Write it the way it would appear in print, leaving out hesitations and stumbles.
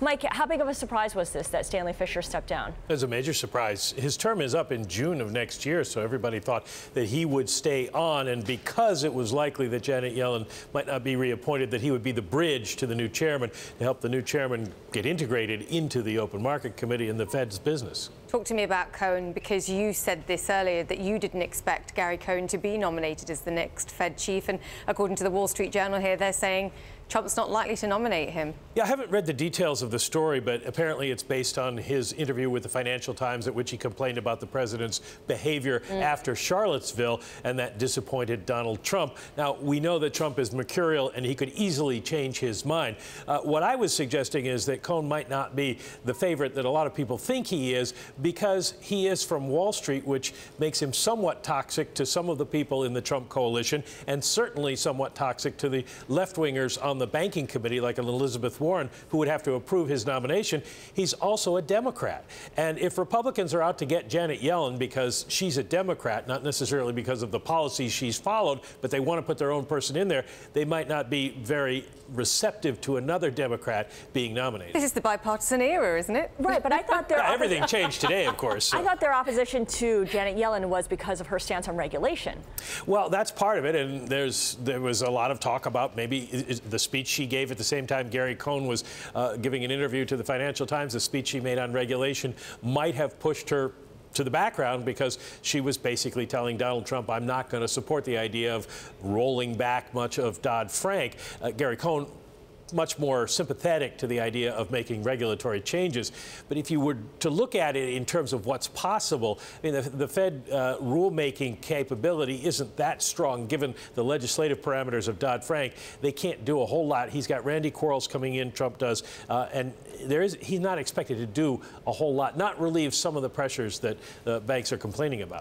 Mike, how big of a surprise was this that Stanley Fischer stepped down? It was a major surprise. His term is up in June of next year, so everybody thought that he would stay on. And because it was likely that Janet Yellen might not be reappointed, that he would be the bridge to the new chairman to help the new chairman get integrated into the Open Market Committee and the Fed's business. Talk to me about Cohn, because you said this earlier that you didn't expect Gary Cohn to be nominated as the next Fed chief. And according to the Wall Street Journal here, they're saying Trump's not likely to nominate him. Yeah, I haven't read the details of the story, but apparently it's based on his interview with the Financial Times, at which he complained about the president's behavior after Charlottesville, and that disappointed Donald Trump. Now, we know that Trump is mercurial and he could easily change his mind. What I was suggesting is that Cohn might not be the favorite that a lot of people think he is, because he is from Wall Street, which makes him somewhat toxic to some of the people in the Trump coalition, and certainly somewhat toxic to the left-wingers on the banking committee, like an Elizabeth Warren, who would have to approve his nomination. He's also a Democrat. And if Republicans are out to get Janet Yellen because she's a Democrat, not necessarily because of the policies she's followed, but they want to put their own person in there, they might not be very receptive to another Democrat being nominated. This is the bipartisan era, isn't it? Right, but I thought everything changed today, of course. So. I thought their opposition to Janet Yellen was because of her stance on regulation. Well, that's part of it, and there was a lot of talk about maybe the speech she gave at the same time Gary Cohn was giving an interview to the Financial Times. The speech she made on regulation might have pushed her to the background, because she was basically telling Donald Trump, I'm not going to support the idea of rolling back much of Dodd-Frank. Gary Cohn, much more sympathetic to the idea of making regulatory changes. But if you were to look at it in terms of what's possible, I mean, the Fed rulemaking capability isn't that strong given the legislative parameters of Dodd-Frank. They can't do a whole lot. He's got Randy Quarles coming in, Trump does, and he's not expected to do a whole lot, not relieve some of the pressures that banks are complaining about.